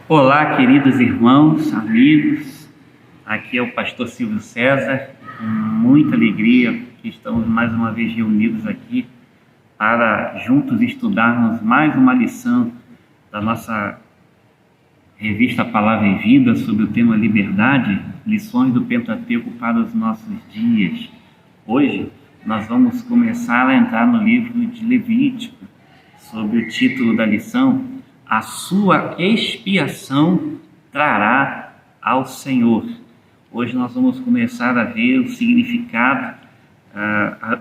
Olá, queridos irmãos, amigos, aqui é o pastor Silvio César, com muita alegria que estamos mais uma vez reunidos aqui para juntos estudarmos mais uma lição da nossa revista Palavra e Vida sobre o tema Liberdade, lições do Pentateuco para os nossos dias. Hoje nós vamos começar a entrar no livro de Levítico, sob o título da lição: a sua expiação trará ao Senhor. Hoje nós vamos começar a ver o significado,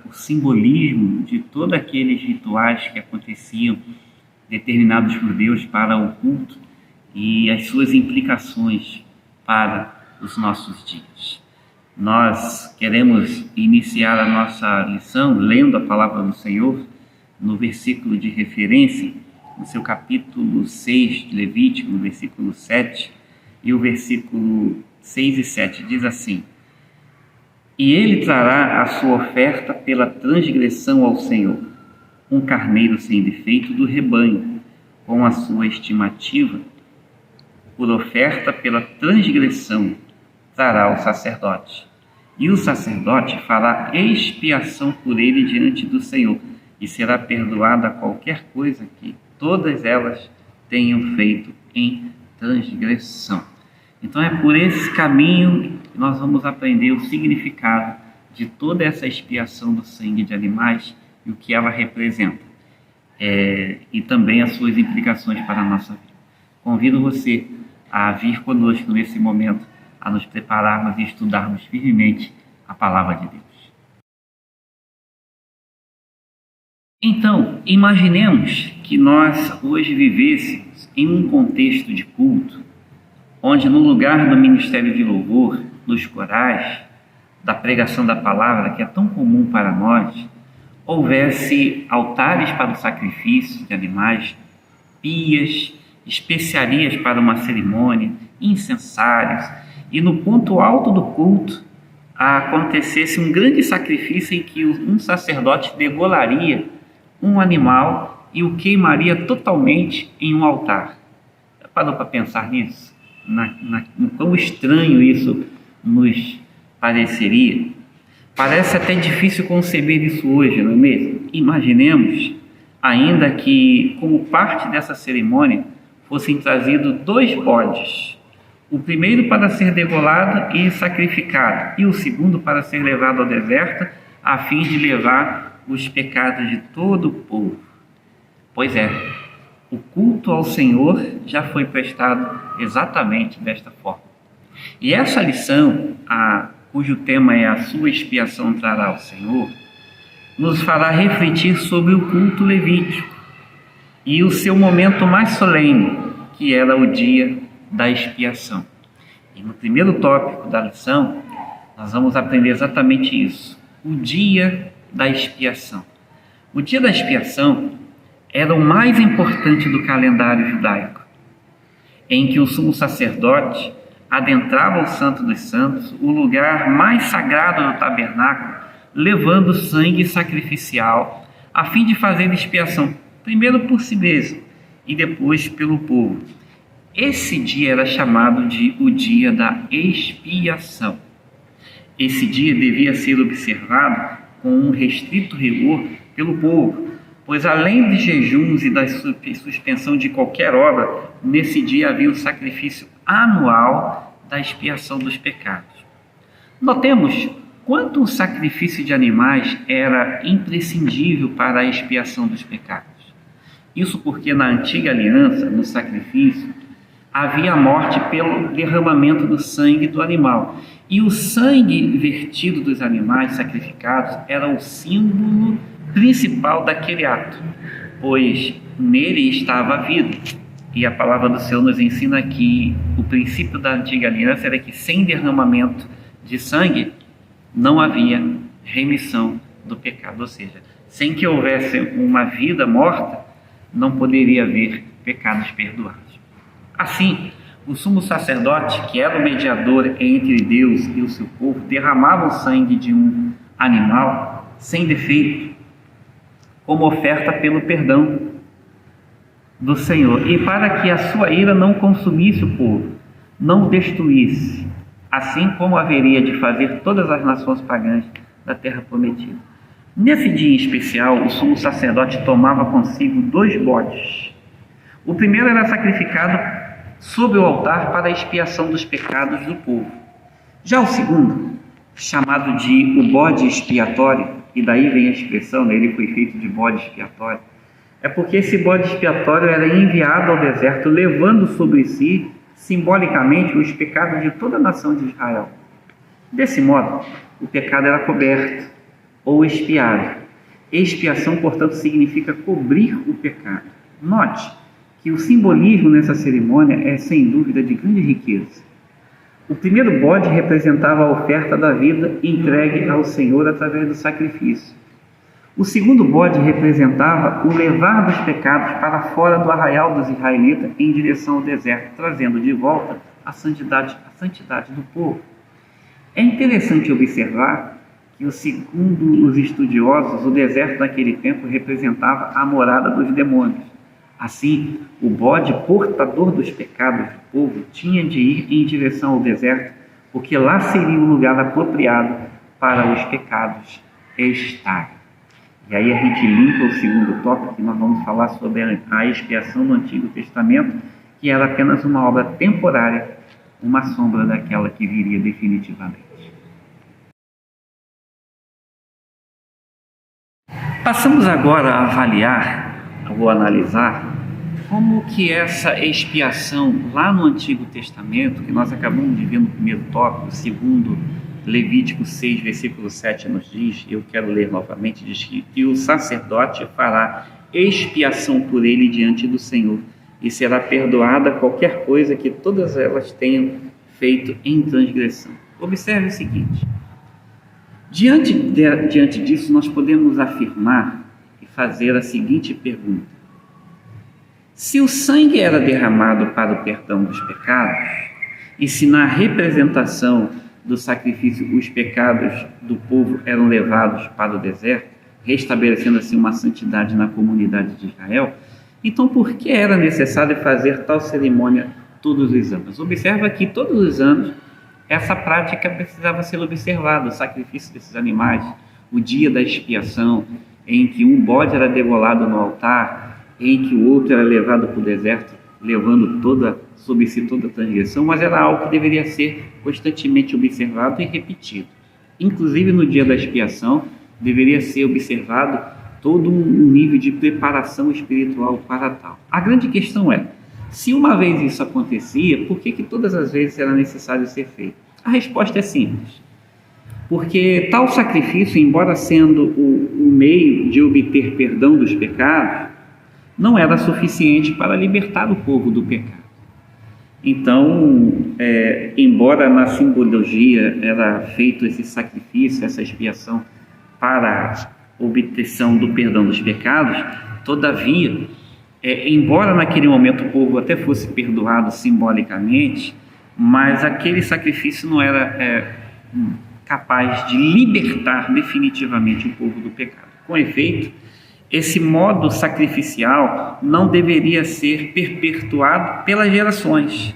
o simbolismo de todos aqueles rituais que aconteciam determinados por Deus para o culto e as suas implicações para os nossos dias. Nós queremos iniciar a nossa lição lendo a palavra do Senhor no versículo de referência, no seu capítulo 6 de Levítico, no versículo 7, e o versículo 6 e 7 diz assim: e ele trará a sua oferta pela transgressão ao Senhor, um carneiro sem defeito do rebanho, com a sua estimativa, por oferta pela transgressão trará o sacerdote. E o sacerdote fará expiação por ele diante do Senhor, e será perdoada qualquer coisa que todas elas tenham feito em transgressão. Então é por esse caminho que nós vamos aprender o significado de toda essa expiação do sangue de animais e o que ela representa, e também as suas implicações para a nossa vida. Convido você a vir conosco nesse momento, a nos prepararmos e estudarmos firmemente a palavra de Deus. Então, imaginemos que nós hoje vivêssemos em um contexto de culto, onde no lugar do ministério de louvor, dos corais, da pregação da palavra, que é tão comum para nós, houvesse altares para o sacrifício de animais, pias, especiarias para uma cerimônia, incensários, e no ponto alto do culto acontecesse um grande sacrifício em que um sacerdote degolaria um animal e o queimaria totalmente em um altar. Já parou para pensar nisso? No quão estranho isso nos pareceria? Parece até difícil conceber isso hoje, não é mesmo? Imaginemos ainda que, como parte dessa cerimônia, fossem trazidos 2 bodes. O primeiro para ser degolado e sacrificado, e o segundo para ser levado ao deserto, a fim de levar os pecados de todo o povo. Pois é, o culto ao Senhor já foi prestado exatamente desta forma. E essa lição, cujo tema é a sua expiação trará ao Senhor, nos fará refletir sobre o culto levítico e o seu momento mais solene, que era o dia da expiação. E no primeiro tópico da lição, nós vamos aprender exatamente isso: o dia da expiação. O dia da expiação era o mais importante do calendário judaico, em que o sumo sacerdote adentrava o Santo dos Santos, o lugar mais sagrado do tabernáculo, levando sangue sacrificial, a fim de fazer expiação, primeiro por si mesmo e depois pelo povo. Esse dia era chamado de o dia da expiação. Esse dia devia ser observado com um restrito rigor pelo povo, pois além de jejuns e da suspensão de qualquer obra, nesse dia havia o sacrifício anual da expiação dos pecados. Notemos quanto o sacrifício de animais era imprescindível para a expiação dos pecados. Isso porque na antiga aliança, no sacrifício, havia a morte pelo derramamento do sangue do animal. E o sangue vertido dos animais sacrificados era o símbolo principal daquele ato, pois nele estava a vida. E a palavra do Senhor nos ensina que o princípio da antiga aliança era que sem derramamento de sangue não havia remissão do pecado, ou seja, sem que houvesse uma vida morta, não poderia haver pecados perdoados. Assim, o sumo sacerdote, que era o mediador entre Deus e o seu povo, derramava o sangue de um animal sem defeito, como oferta pelo perdão. do Senhor, e para que a sua ira não consumisse o povo, não o destruísse, assim como haveria de fazer todas as nações pagãs da terra prometida. Nesse dia em especial, o sumo sacerdote tomava consigo 2 bodes. O primeiro era sacrificado sobre o altar para a expiação dos pecados do povo. Já o segundo, chamado de o bode expiatório, e daí vem a expressão, ele foi feito de bode expiatório, é porque esse bode expiatório era enviado ao deserto, levando sobre si, simbolicamente, os pecados de toda a nação de Israel. Desse modo, o pecado era coberto ou expiado. Expiação, portanto, significa cobrir o pecado. Note que o simbolismo nessa cerimônia é, sem dúvida, de grande riqueza. O primeiro bode representava a oferta da vida entregue ao Senhor através do sacrifício. O segundo bode representava o levar dos pecados para fora do arraial dos israelitas em direção ao deserto, trazendo de volta a santidade do povo. É interessante observar que, segundo os estudiosos, o deserto naquele tempo representava a morada dos demônios. Assim, o bode portador dos pecados do povo tinha de ir em direção ao deserto, porque lá seria o lugar apropriado para os pecados estarem. E aí a gente limpa o segundo tópico, que nós vamos falar sobre a expiação do Antigo Testamento, que era apenas uma obra temporária, uma sombra daquela que viria definitivamente. Passamos agora a avaliar, ou analisar, como que essa expiação lá no Antigo Testamento, que nós acabamos de ver no primeiro tópico, segundo Levítico 6, versículo 7 nos diz, eu quero ler novamente, diz que o sacerdote fará expiação por ele diante do Senhor, e será perdoada qualquer coisa que todas elas tenham feito em transgressão. Observe o seguinte: diante disso, nós podemos afirmar e fazer a seguinte pergunta: se o sangue era derramado para o perdão dos pecados, e se na representação do sacrifício os pecados do povo eram levados para o deserto, restabelecendo assim uma santidade na comunidade de Israel, então por que era necessário fazer tal cerimônia todos os anos? Observa que todos os anos essa prática precisava ser observada, o sacrifício desses animais, o dia da expiação, em que um bode era degolado no altar, em que o outro era levado para o deserto, levando sobre si toda a transgressão, mas era algo que deveria ser constantemente observado e repetido. Inclusive no dia da expiação, deveria ser observado todo um nível de preparação espiritual para tal. A grande questão é, se uma vez isso acontecia, por que todas as vezes era necessário ser feito? A resposta é simples. Porque tal sacrifício, embora sendo o meio de obter perdão dos pecados, não era suficiente para libertar o povo do pecado. Então, embora na simbologia era feito esse sacrifício, essa expiação para a obtenção do perdão dos pecados, todavia, embora naquele momento o povo até fosse perdoado simbolicamente, mas aquele sacrifício não era capaz de libertar definitivamente o povo do pecado. Com efeito, esse modo sacrificial não deveria ser perpetuado pelas gerações.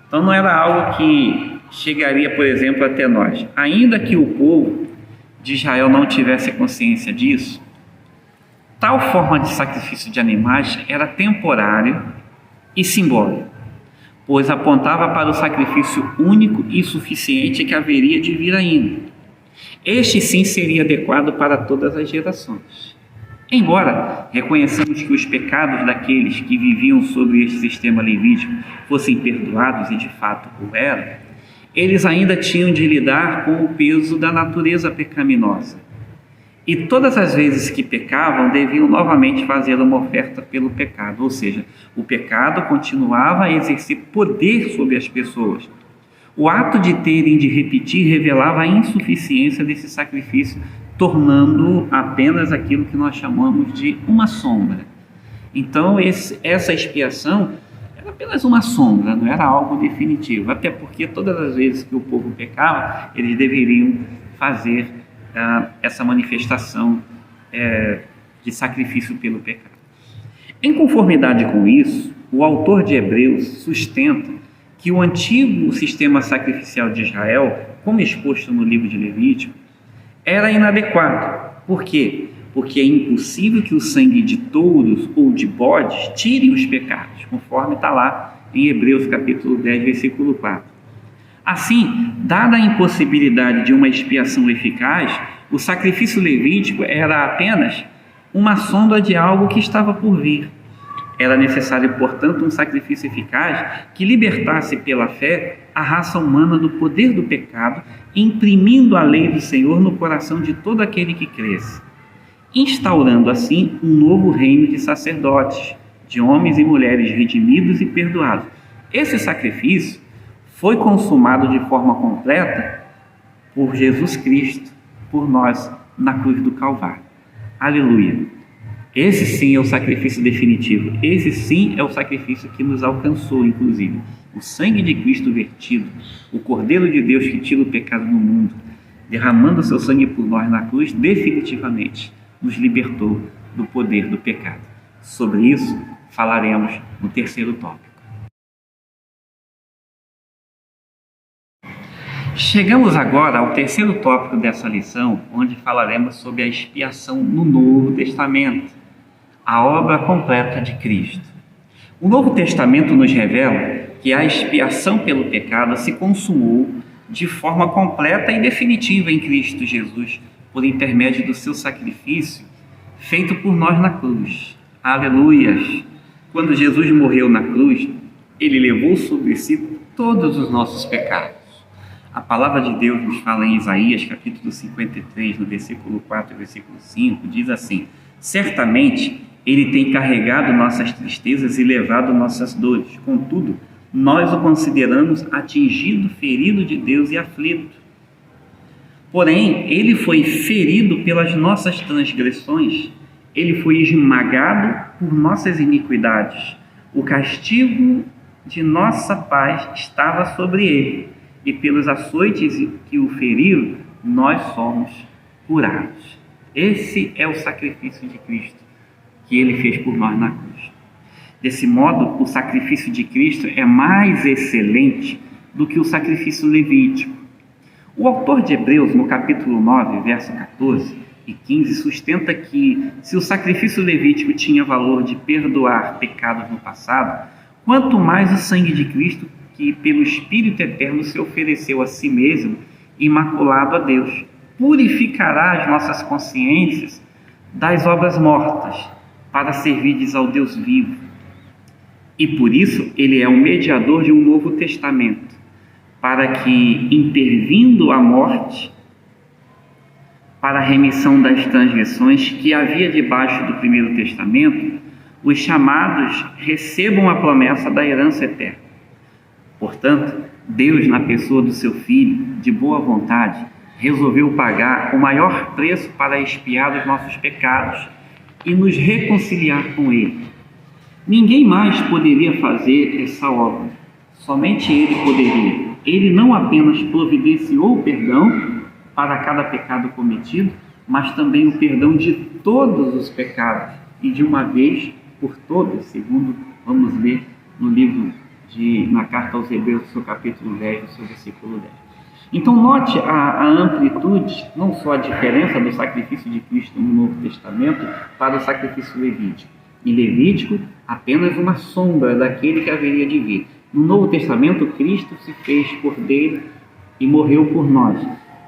Então não era algo que chegaria, por exemplo, até nós. Ainda que o povo de Israel não tivesse consciência disso, tal forma de sacrifício de animais era temporário e simbólico, pois apontava para o sacrifício único e suficiente que haveria de vir ainda. Este sim seria adequado para todas as gerações. Embora reconheçamos que os pecados daqueles que viviam sobre este sistema levítico fossem perdoados, e de fato o eram, eles ainda tinham de lidar com o peso da natureza pecaminosa. E todas as vezes que pecavam, deviam novamente fazer uma oferta pelo pecado, ou seja, o pecado continuava a exercer poder sobre as pessoas. O ato de terem de repetir revelava a insuficiência desse sacrifício, tornando apenas aquilo que nós chamamos de uma sombra. Então, essa expiação era apenas uma sombra, não era algo definitivo, até porque todas as vezes que o povo pecava, eles deveriam fazer essa manifestação de sacrifício pelo pecado. Em conformidade com isso, o autor de Hebreus sustenta que o antigo sistema sacrificial de Israel, como exposto no livro de Levítico, era inadequado. Por quê? Porque é impossível que o sangue de touros ou de bodes tire os pecados, conforme está lá em Hebreus capítulo 10, versículo 4. Assim, dada a impossibilidade de uma expiação eficaz, o sacrifício levítico era apenas uma sombra de algo que estava por vir. Era necessário, portanto, um sacrifício eficaz que libertasse pela fé a raça humana do poder do pecado, imprimindo a lei do Senhor no coração de todo aquele que cresce, instaurando assim um novo reino de sacerdotes, de homens e mulheres redimidos e perdoados. Esse sacrifício foi consumado de forma completa por Jesus Cristo, por nós, na cruz do Calvário. Aleluia! Esse sim é o sacrifício definitivo. Esse sim é o sacrifício que nos alcançou, inclusive. O sangue de Cristo vertido, o Cordeiro de Deus que tira o pecado do mundo, derramando o seu sangue por nós na cruz, definitivamente nos libertou do poder do pecado. Sobre isso falaremos no terceiro tópico. Chegamos agora ao terceiro tópico dessa lição, onde falaremos sobre a expiação no Novo Testamento, a obra completa de Cristo. O Novo Testamento nos revela que a expiação pelo pecado se consumou de forma completa e definitiva em Cristo Jesus, por intermédio do seu sacrifício feito por nós na cruz. Aleluias! Quando Jesus morreu na cruz, ele levou sobre si todos os nossos pecados. A palavra de Deus nos fala em Isaías, capítulo 53, no versículo 4 e versículo 5, diz assim: certamente ele tem carregado nossas tristezas e levado nossas dores. Contudo, nós o consideramos atingido, ferido de Deus e aflito. Porém, ele foi ferido pelas nossas transgressões, ele foi esmagado por nossas iniquidades. O castigo de nossa paz estava sobre ele, e pelos açoites que o feriram, nós somos curados. Esse é o sacrifício de Cristo, que ele fez por nós na cruz. Desse modo, o sacrifício de Cristo é mais excelente do que o sacrifício levítico. O autor de Hebreus, no capítulo 9, verso 14 e 15, sustenta que, se o sacrifício levítico tinha valor de perdoar pecados no passado, quanto mais o sangue de Cristo, que pelo Espírito Eterno se ofereceu a si mesmo, imaculado a Deus, purificará as nossas consciências das obras mortas, para servirdes ao Deus vivo. E por isso ele é o mediador de um novo testamento, para que, intervindo a morte, para a remissão das transgressões que havia debaixo do primeiro testamento, os chamados recebam a promessa da herança eterna. Portanto, Deus, na pessoa do seu Filho, de boa vontade, resolveu pagar o maior preço para expiar os nossos pecados e nos reconciliar com Ele. Ninguém mais poderia fazer essa obra, somente Ele poderia. Ele não apenas providenciou o perdão para cada pecado cometido, mas também o perdão de todos os pecados, e de uma vez por todas, segundo vamos ler no livro na carta aos Hebreus, seu capítulo 10, seu versículo 10. Então note a amplitude, não só a diferença do sacrifício de Cristo no Novo Testamento para o sacrifício levítico. Em Levítico, apenas uma sombra daquele que haveria de vir. No Novo Testamento, Cristo se fez cordeiro e morreu por nós.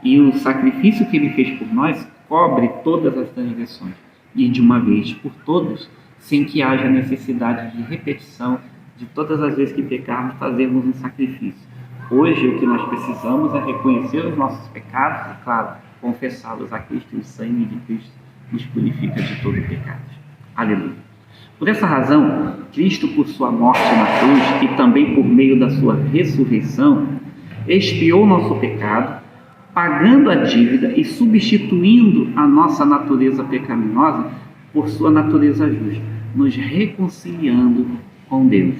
E o sacrifício que ele fez por nós cobre todas as transgressões. E de uma vez por todas, sem que haja necessidade de repetição de todas as vezes que pecarmos, fazermos um sacrifício. Hoje, o que nós precisamos é reconhecer os nossos pecados e, claro, confessá-los a Cristo, e o sangue de Cristo nos purifica de todo pecado. Aleluia. Por essa razão, Cristo, por sua morte na cruz e também por meio da sua ressurreição, expiou nosso pecado, pagando a dívida e substituindo a nossa natureza pecaminosa por sua natureza justa, nos reconciliando com Deus.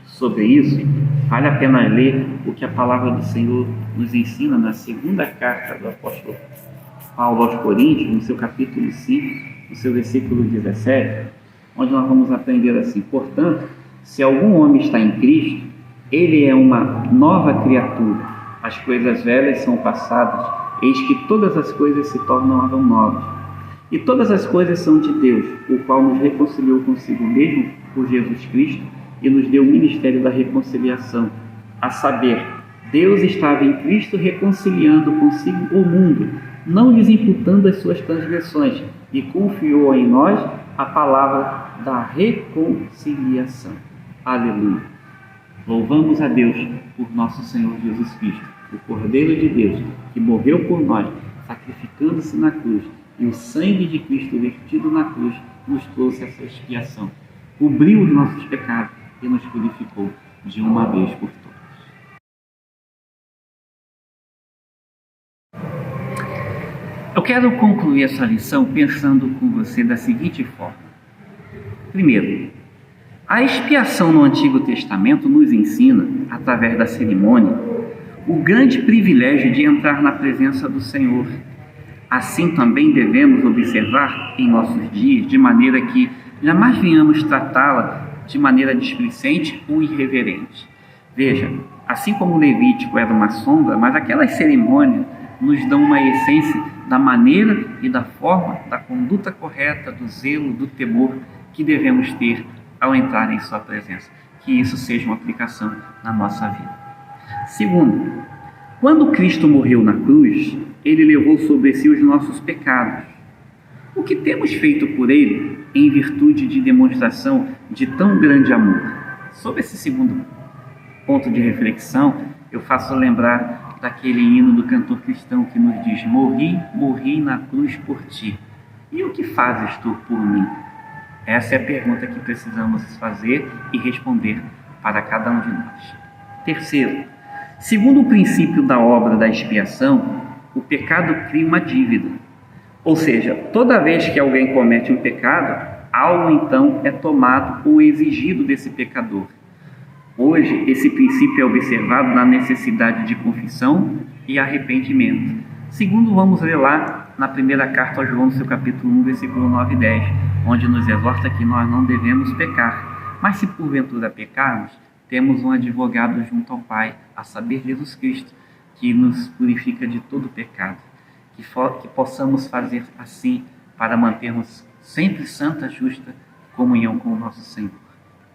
Sobre isso, vale a pena ler o que a palavra do Senhor nos ensina na segunda carta do apóstolo Paulo aos Coríntios, no seu capítulo 5, no seu versículo 17, onde nós vamos aprender assim: portanto, se algum homem está em Cristo, ele é uma nova criatura. As coisas velhas são passadas, eis que todas as coisas se tornaram novas. E todas as coisas são de Deus, o qual nos reconciliou consigo mesmo por Jesus Cristo e nos deu o ministério da reconciliação. A saber, Deus estava em Cristo reconciliando consigo o mundo, não lhes imputando as suas transgressões, e confiou em nós a palavra da reconciliação. Aleluia! Louvamos a Deus por nosso Senhor Jesus Cristo, o Cordeiro de Deus, que morreu por nós, sacrificando-se na cruz, e o sangue de Cristo vertido na cruz nos trouxe essa expiação, cobriu os nossos pecados e nos purificou de uma vez por todas. Eu quero concluir essa lição pensando com você da seguinte forma. Primeiro, a expiação no Antigo Testamento nos ensina, através da cerimônia, o grande privilégio de entrar na presença do Senhor. Assim também devemos observar em nossos dias, de maneira que jamais venhamos tratá-la de maneira displicente ou irreverente. Veja, assim como o Levítico era uma sombra, mas aquelas cerimônias nos dão uma essência da maneira e da forma, da conduta correta, do zelo, do temor que devemos ter ao entrar em sua presença. Que isso seja uma aplicação na nossa vida. Segundo, quando Cristo morreu na cruz, Ele levou sobre si os nossos pecados. O que temos feito por Ele em virtude de demonstração de tão grande amor? Sobre esse segundo ponto de reflexão, eu faço lembrar daquele hino do cantor cristão que nos diz: morri na cruz por ti. E o que fazes tu por mim? Essa é a pergunta que precisamos fazer e responder para cada um de nós. Terceiro, segundo o princípio da obra da expiação, o pecado cria uma dívida. Ou seja, toda vez que alguém comete um pecado, algo então é tomado ou exigido desse pecador. Hoje, esse princípio é observado na necessidade de confissão e arrependimento. Segundo, vamos ler lá na primeira carta aos João, no seu capítulo 1, versículo 9 e 10, onde nos exorta que nós não devemos pecar. Mas se porventura pecarmos, temos um advogado junto ao Pai, a saber, Jesus Cristo, que nos purifica de todo pecado. Que possamos fazer assim para mantermos sempre santa, justa comunhão com o nosso Senhor.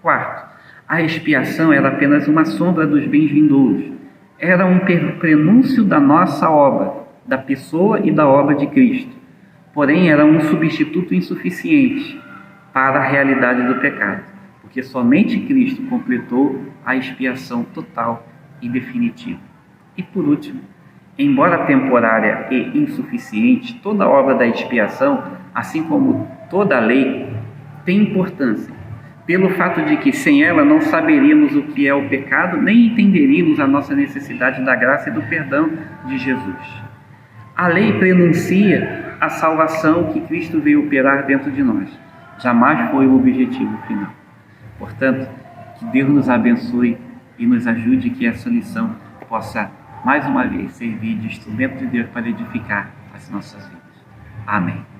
Quarto, a expiação era apenas uma sombra dos bens vindouros. Era um prenúncio da nossa obra, da pessoa e da obra de Cristo. Porém, era um substituto insuficiente para a realidade do pecado, porque somente Cristo completou a expiação total e definitiva. E por último, embora temporária e insuficiente, toda a obra da expiação, assim como toda a lei, tem importância, pelo fato de que sem ela não saberíamos o que é o pecado, nem entenderíamos a nossa necessidade da graça e do perdão de Jesus. A lei prenuncia a salvação que Cristo veio operar dentro de nós. Jamais foi o objetivo final. Portanto, que Deus nos abençoe e nos ajude que essa lição possa, mais uma vez, servir de instrumento de Deus para edificar as nossas vidas. Amém.